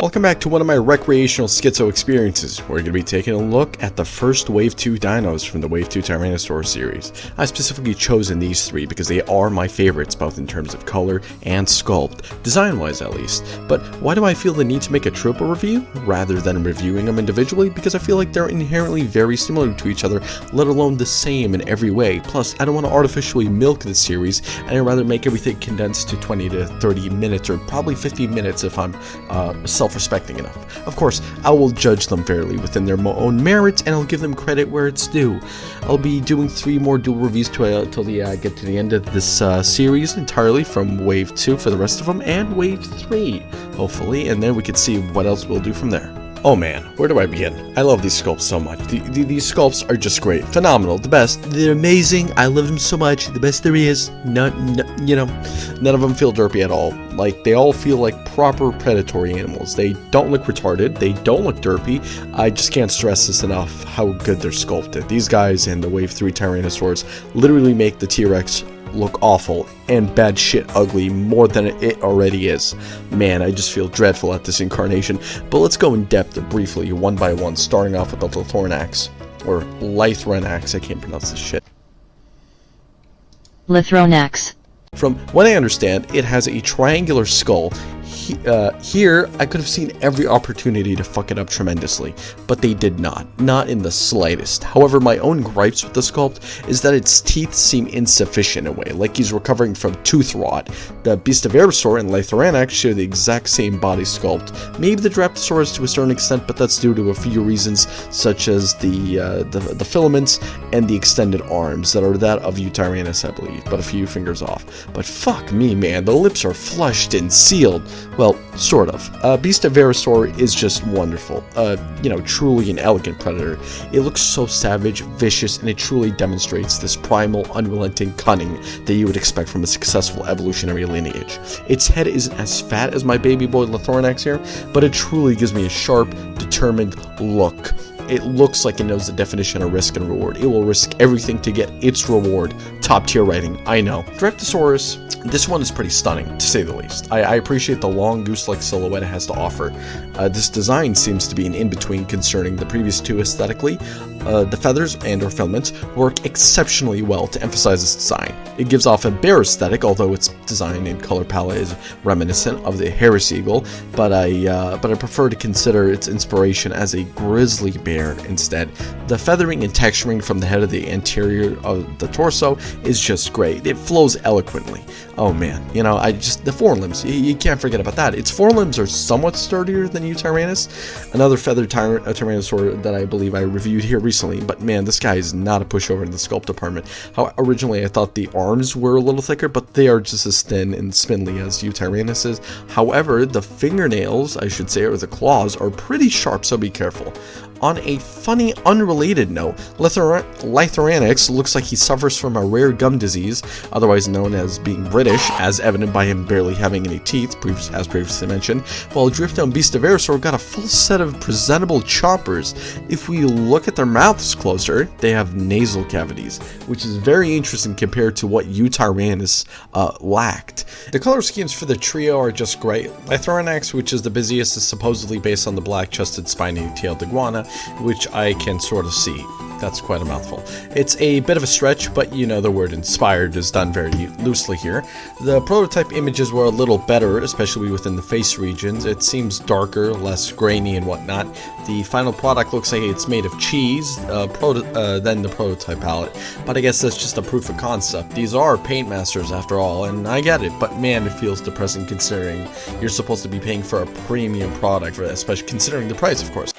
Welcome back to one of my recreational schizo experiences. We're going to be taking a look at the first Wave 2 dinos from the Wave 2 Tyrannosaur series. I've specifically chosen these three because they are my favorites both in terms of color and sculpt, design-wise at least. But why do I feel the need to make a triple review rather than reviewing them individually? Because I feel like they're inherently very similar to each other, let alone the same in every way. Plus, I don't want to artificially milk this series, and I'd rather make everything condensed to 20 to 30 minutes, or probably 15 minutes if I'm self-respecting enough. Of course, I will judge them fairly within their own merits, and I'll give them credit where it's due. I'll be doing 3 more dual reviews till we get to the end of this series entirely, from Wave 2 for the rest of them, and Wave 3, hopefully, and then we can see what else we'll do from there. Oh man, where do I begin? I love these sculpts so much. These sculpts are just great. Phenomenal. The best. They're amazing. I love them so much. The best there is. None of them feel derpy at all. Like, they all feel like proper predatory animals. They don't look retarded. They don't look derpy. I just can't stress this enough how good they're sculpted. These guys and the Wave 3 Tyrannosaurs literally make the T-Rex look awful and bad shit ugly more than it already is. Man, I just feel dreadful at this incarnation. But let's go in depth briefly, one by one, starting off with the Lythronax, or Lythronax, I can't pronounce this shit. Lythronax. From what I understand, it has a triangular skull. Here, I could have seen every opportunity to fuck it up tremendously, but they did not in the slightest. However, my own gripes with the sculpt is that its teeth seem insufficient in a way, like he's recovering from tooth rot. The Bistahieversor and Lythronax share the exact same body sculpt, maybe the Dryptosaurus to a certain extent, but that's due to a few reasons, such as the filaments and the extended arms that are that of Tyrannosaurus, I believe, but a few fingers off. But fuck me, man, the lips are flushed and sealed. Well, sort of. Bistahieversor is just wonderful. Truly an elegant predator. It looks so savage, vicious, and it truly demonstrates this primal, unrelenting cunning that you would expect from a successful evolutionary lineage. Its head isn't as fat as my baby boy Lythronax here, but it truly gives me a sharp, determined look. It looks like it knows the definition of risk and reward. It will risk everything to get its reward. Top tier writing, I know. Dryptosaurus, this one is pretty stunning, to say the least. I appreciate the long goose-like silhouette it has to offer. This design seems to be an in-between concerning the previous two aesthetically. The feathers and/or filaments work exceptionally well to emphasize its design. It gives off a bear aesthetic, although its design and color palette is reminiscent of the Harris eagle, but I prefer to consider its inspiration as a grizzly bear instead. The feathering and texturing from the head of the anterior of the torso is just great. It flows eloquently. Oh man, the forelimbs, you can't forget about that. Its forelimbs are somewhat sturdier than Tyrannosaurus, another feathered Tyrannosaur that I believe I reviewed here recently, but man, this guy is not a pushover in the sculpt department. How originally I thought the arms were a little thicker, but they are just as thin and spindly as Tyrannosaurus is. However, the fingernails, I should say, or the claws, are pretty sharp, so be careful. On a funny, unrelated note, Lythronax looks like he suffers from a rare gum disease, otherwise known as being British, as evident by him barely having any teeth, as previously mentioned, while Drypto and Bistahieversor got a full set of presentable choppers. If we look at their mouths closer, they have nasal cavities, which is very interesting compared to what Tyrannosaurus lacked. The color schemes for the trio are just great. Lythronax, which is the busiest, is supposedly based on the black-chested spiny-tailed iguana, which I can sort of see. That's quite a mouthful. It's a bit of a stretch, but the word inspired is done very loosely here. The prototype images were a little better, especially within the face regions. It seems darker, less grainy and whatnot. The final product looks like it's made of cheese than the prototype palette, but I guess that's just a proof of concept. These are paint masters after all, and I get it, but man, it feels depressing considering you're supposed to be paying for a premium product, especially considering the price, of course.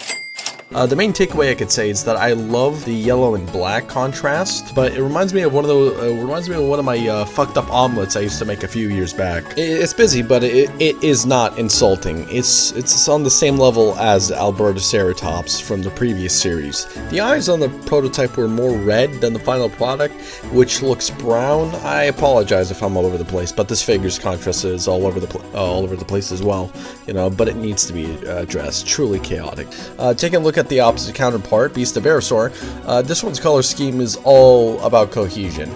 The main takeaway I could say is that I love the yellow and black contrast, but it reminds me of one of my fucked up omelets I used to make a few years back. It's busy, but it is not insulting. It's on the same level as Albertoceratops from the previous series. The eyes on the prototype were more red than the final product, which looks brown. I apologize if I'm all over the place, but this figure's contrast is all over the place as well, but it needs to be addressed. Truly chaotic. Taking a look at the opposite counterpart, Bistahieversor, this one's color scheme is all about cohesion,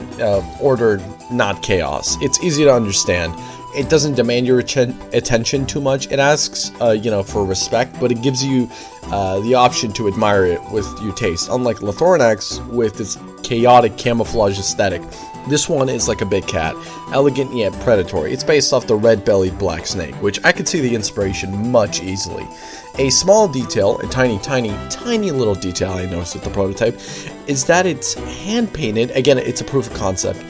order, not chaos. It's easy to understand. it doesn't demand your attention too much. It asks, you know, for respect, but it gives you the option to admire it with your taste. Unlike Lythronax with its chaotic camouflage aesthetic, this one is like a big cat, elegant yet predatory. It's based off the red-bellied black snake, which I could see the inspiration much easily. A small detail, a tiny little detail I noticed with the prototype, is that it's hand-painted. Again, it's a proof of concept.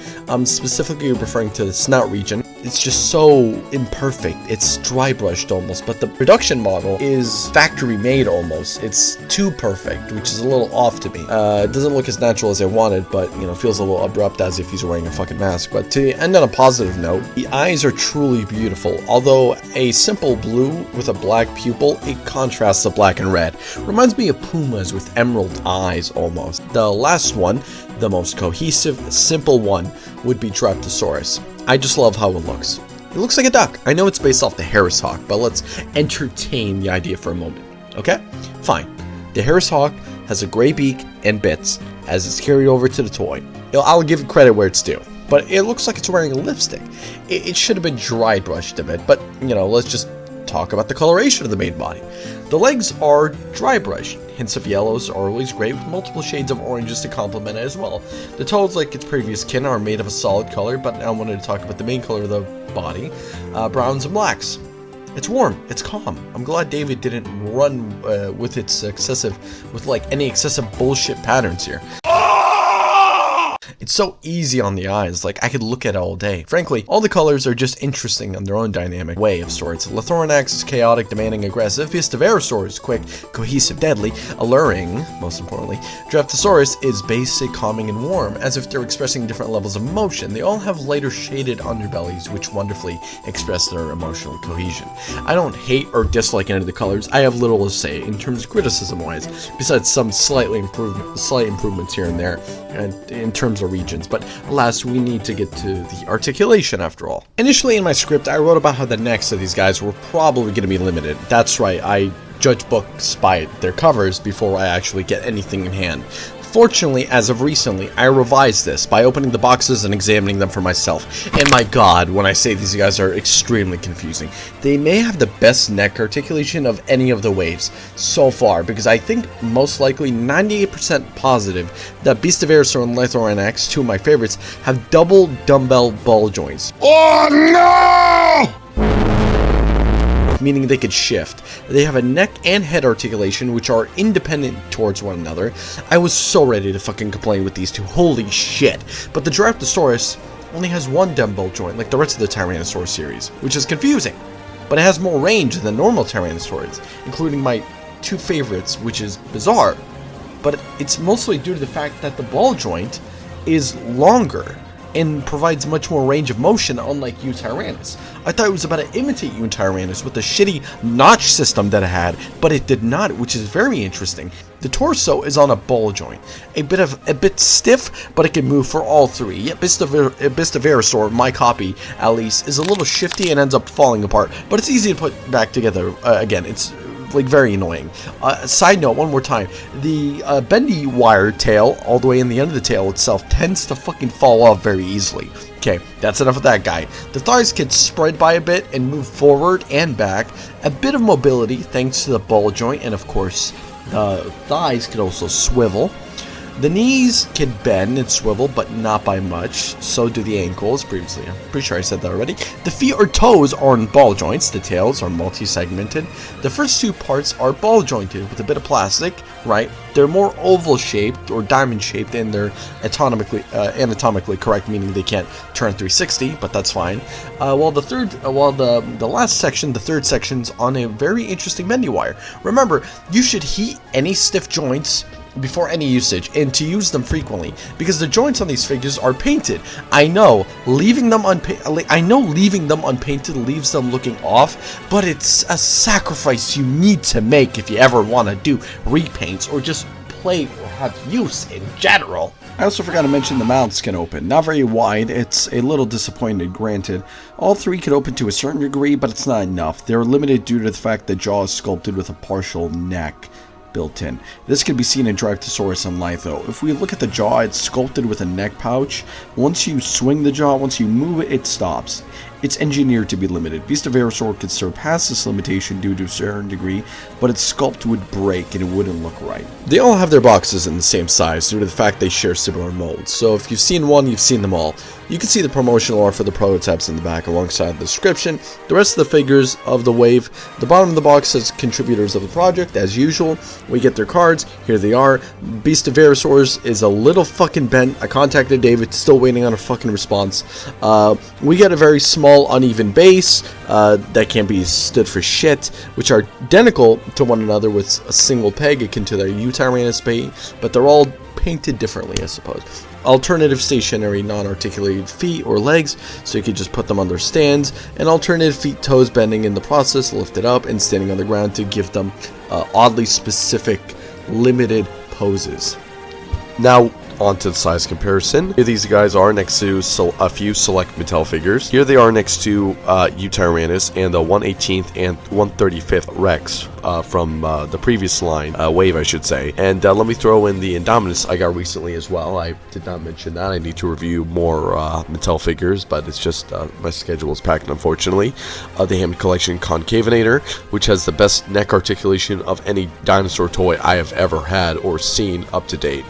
Specifically referring to the snout region. It's just so imperfect. It's dry brushed almost, but the production model is factory made almost. It's too perfect, which is a little off to me. It doesn't look as natural as I wanted, but you know, feels a little abrupt as if he's wearing a fucking mask. But to end on a positive note, the eyes are truly beautiful. Although a simple blue with a black pupil, it contrasts the black and red. Reminds me of pumas with emerald eyes almost. The last one, the most cohesive, simple one, would be Dryptosaurus. I just love how it looks. It looks like a duck. I know it's based off the Harris Hawk, but let's entertain the idea for a moment. Okay? Fine. The Harris Hawk has a gray beak and bits as it's carried over to the toy. I'll give it credit where it's due, but it looks like it's wearing a lipstick. It should have been dry brushed a bit, but you know, let's just talk about the coloration of the main body. The legs are dry brushed. Hints of yellows are always great, with multiple shades of oranges to complement it as well. The toes, like its previous kin, are made of a solid color, but I wanted to talk about the main color of the body, browns and blacks. It's warm, it's calm. I'm glad David didn't run with any excessive bullshit patterns here. It's so easy on the eyes, like I could look at it all day. Frankly, all the colors are just interesting in their own dynamic way of sorts. Lythronax is chaotic, demanding, aggressive. Bistahieversor is quick, cohesive, deadly, alluring, most importantly. Dryptosaurus is basic, calming, and warm, as if they're expressing different levels of emotion. They all have lighter shaded underbellies, which wonderfully express their emotional cohesion. I don't hate or dislike any of the colors. I have little to say in terms of criticism-wise, besides some slight improvements here and there, and in terms of regions, but alas, we need to get to the articulation after all. Initially in my script, I wrote about how the necks of these guys were probably going to be limited. That's right, I judge books by their covers before I actually get anything in hand. Fortunately, as of recently, I revised this by opening the boxes and examining them for myself. And my god, when I say these guys are extremely confusing. They may have the best neck articulation of any of the waves so far, because I think most likely 98% positive that Bistahieversor and Lythronax, two of my favorites, have double dumbbell ball joints. Oh no! Meaning they could shift. They have a neck and head articulation which are independent towards one another. I was so ready to fucking complain with these two, holy shit. But the Dryptosaurus only has one dumbbell joint like the rest of the Tyrannosaur series, which is confusing. But it has more range than normal Tyrannosaurs, including my two favorites, which is bizarre. But it's mostly due to the fact that the ball joint is longer and provides much more range of motion, unlike Tyrannosaurus. I thought it was about to imitate Tyrannosaurus with the shitty notch system that it had, but it did not, which is very interesting. The torso is on a ball joint, a bit stiff, but it can move for all three. Yet Bistahieversor, my copy at least, is a little shifty and ends up falling apart, but it's easy to put back together. Again, it's like very annoying. Side note, one more time, the bendy wire tail, all the way in the end of the tail itself, tends to fucking fall off very easily. Okay, that's enough of that guy. The thighs can spread by a bit and move forward and back. A bit of mobility thanks to the ball joint, and of course, the thighs can also swivel. The knees can bend and swivel, but not by much. So do the ankles, previously. I'm pretty sure I said that already. The feet or toes are on ball joints. The tails are multi-segmented. The first two parts are ball jointed with a bit of plastic, right? They're more oval-shaped or diamond-shaped, and they're anatomically correct, meaning they can't turn 360, but that's fine. While the last section, the third section's on a very interesting bendy wire. Remember, you should heat any stiff joints before any usage, and to use them frequently, because the joints on these figures are painted. I know leaving them unpainted leaves them looking off, but it's a sacrifice you need to make if you ever want to do repaints or just play or have use in general. I also forgot to mention the mouths can open. Not very wide, it's a little disappointed, granted. All three can open to a certain degree, but it's not enough. They're limited due to the fact the jaw is sculpted with a partial neck built in. This can be seen in Dryptosaurus and Lytho. If we look at the jaw, it's sculpted with a neck pouch. Once you swing the jaw, once you move it, it stops. It's engineered to be limited. Bistahieversor could surpass this limitation due to a certain degree, but its sculpt would break and it wouldn't look right. They all have their boxes in the same size due to the fact they share similar molds, so if you've seen one, you've seen them all. You can see the promotional art for the prototypes in the back alongside the description. The rest of the figures of the wave, the bottom of the box says contributors of the project. As usual, we get their cards. Here they are. Bistahieversor is a little fucking bent. I contacted David, still waiting on a fucking response. We get a very small uneven base that can't be stood for shit, which are identical to one another with a single peg akin to their Tyrannosaur base, but they're all painted differently, I suppose. Alternative stationary non-articulated feet or legs, so you could just put them on their stands, and alternative feet, toes bending in the process, lifted up and standing on the ground to give them oddly specific, limited poses. Now, onto the size comparison. Here these guys are next to a few select Mattel figures. Here they are next to Tyrannosaurus and the 1/18th and 1/35th Rex from the previous line, wave I should say. And let me throw in the Indominus I got recently as well. I did not mention that. I need to review more Mattel figures, but it's just my schedule is packed unfortunately. The Hammond Collection Concavinator, which has the best neck articulation of any dinosaur toy I have ever had or seen up to date.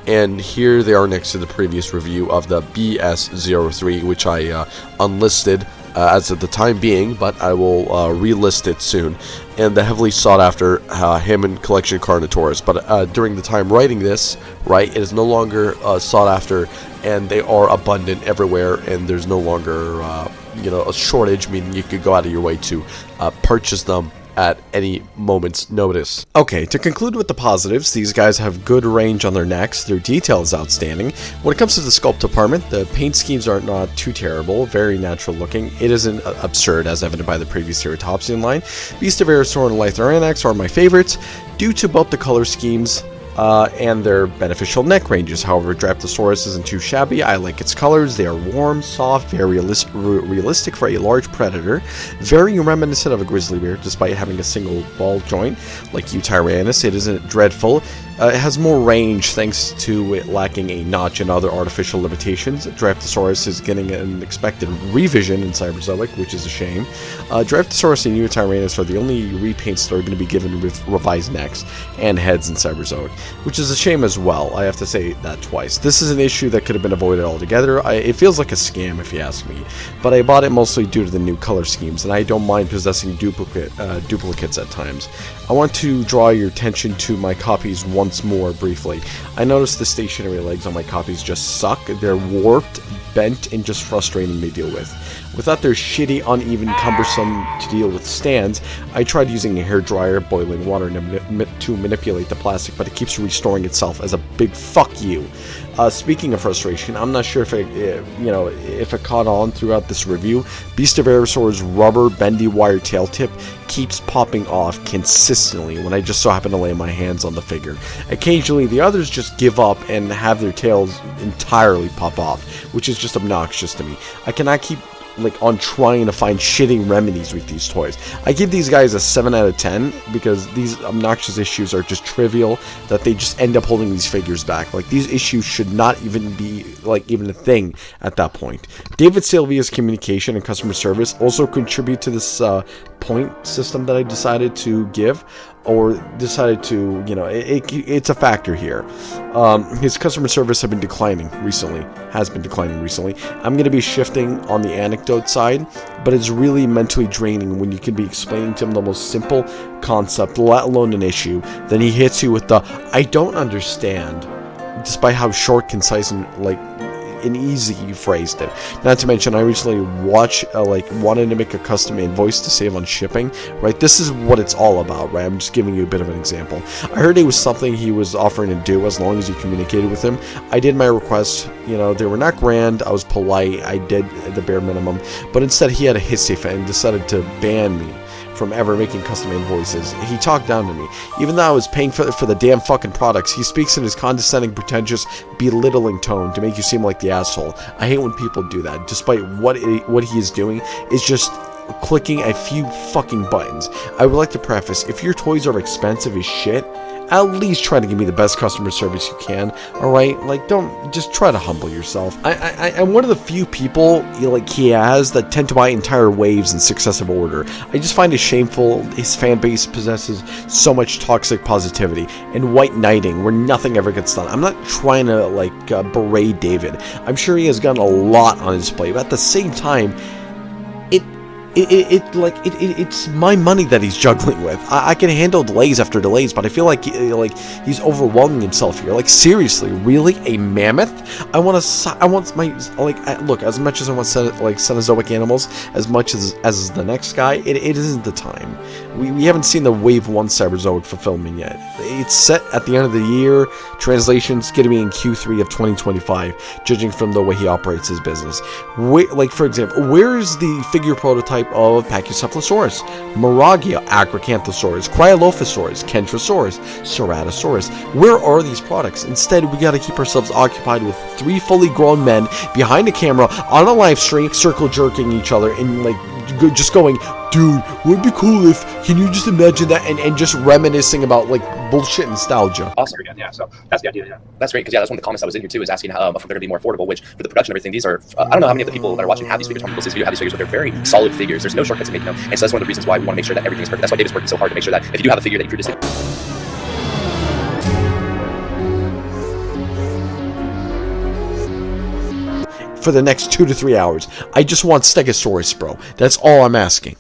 And here they are next to the previous review of the BS03, which I unlisted as of the time being, but I will relist it soon. And the heavily sought after Hammond Collection Carnotaurus. But during the time writing this, right, it is no longer sought after, and they are abundant everywhere, and there's no longer a shortage, meaning you could go out of your way to purchase them at any moment's notice. Okay, to conclude with the positives, these guys have good range on their necks, their detail is outstanding. When it comes to the sculpt department, the paint schemes are not too terrible, very natural looking. It isn't absurd as evident by the previous Ceratopsian line. Bistahieversor and Lythronax are my favorites due to both the color schemes and their beneficial neck ranges. However, Dryptosaurus isn't too shabby. I like its colors. They are warm, soft, very realistic for a large predator, very reminiscent of a grizzly bear despite having a single ball joint like Tyrannosaurus. It isn't dreadful. It has more range thanks to it lacking a notch and other artificial limitations. Dryptosaurus is getting an expected revision in Cyberzoic, which is a shame. Dryptosaurus and Tyrannosaurus are the only repaints that are going to be given with revised necks and heads in Cyberzoic, which is a shame as well. I have to say that twice. This is an issue that could have been avoided altogether. It feels like a scam if you ask me, but I bought it mostly due to the new color schemes, and I don't mind possessing duplicates at times. I want to draw your attention to my copies once more briefly. I noticed the stationary legs on my copies just suck. They're warped, bent, and just frustrating to deal with. Without their shitty, uneven, cumbersome to deal with stands, I tried using a hairdryer, boiling water to manipulate the plastic, but it keeps restoring itself as a big fuck you. Speaking of frustration, I'm not sure if it caught on throughout this review. Bistahieversor's rubber bendy wire tail tip keeps popping off consistently when I just so happen to lay my hands on the figure. Occasionally, the others just give up and have their tails entirely pop off, which is just obnoxious to me. I cannot keep on trying to find shitty remedies with these toys. I give these guys a 7 out of 10 because these obnoxious issues are just trivial that they just end up holding these figures back. These issues should not even be even a thing at that point. David Sylvia's communication and customer service also contribute to this point system that I decided to give, or decided to, it's a factor here. His customer service has been declining recently. I'm going to be shifting on the anecdote side, but it's really mentally draining when you can be explaining to him the most simple concept, let alone an issue. Then he hits you with the, I don't understand, despite how short, concise, and easy you phrased it. Not to mention, I recently wanted to make a custom invoice to save on shipping, right? This is what it's all about, right? I'm just giving you a bit of an example. I heard it was something he was offering to do as long as you communicated with him. I did my requests, they were not grand, I was polite, I did the bare minimum, but instead he had a hissy fit and decided to ban me from ever making custom invoices. He talked down to me. Even though I was paying for the damn fucking products, he speaks in his condescending, pretentious, belittling tone to make you seem like the asshole. I hate when people do that, despite what he is doing is just clicking a few fucking buttons. I would like to preface, if your toys are expensive as shit, at least try to give me the best customer service you can. All right, like don't just try to humble yourself. I'm one of the few people like he has that tend to buy entire waves in successive order. I just find it shameful his fan base possesses so much toxic positivity and white knighting where nothing ever gets done. I'm not trying to like berate David. I'm sure he has gotten a lot on his plate, but at the same time, it's my money that he's juggling with. I can handle delays after delays, but I feel like he's overwhelming himself here. Like seriously, really, a mammoth? Look, as much as I want Cenozoic animals, as much as the next guy, it isn't the time. We haven't seen the Wave 1 Cyberzoic fulfillment yet. It's set at the end of the year. Translation's going to be in Q3 of 2025, judging from the way he operates his business. Like, for example, where's the figure prototype of Pachycephalosaurus, Moragia, Acrocanthosaurus, Cryolophosaurus, Kentrosaurus, Ceratosaurus? Where are these products? Instead, we got to keep ourselves occupied with 3 fully grown men behind a camera on a live stream, circle jerking each other and like just going, dude, would be cool if, can you just imagine that, and just reminiscing about like bullshit nostalgia. Awesome. Yeah, so that's the idea. Yeah, that's great, because that's one of the comments that was in here too, is asking if they're going to be more affordable, which for the production and everything, these are I don't know how many of the people that are watching have these figures, how many people see this video have these figures, but they're very solid figures. There's no shortcuts in making them, and so that's one of the reasons why we want to make sure that everything is perfect. That's why David's working so hard to make sure that if you do have a figure that you produce it. For the next 2 to 3 hours, I just want Stegosaurus, bro. That's all I'm asking.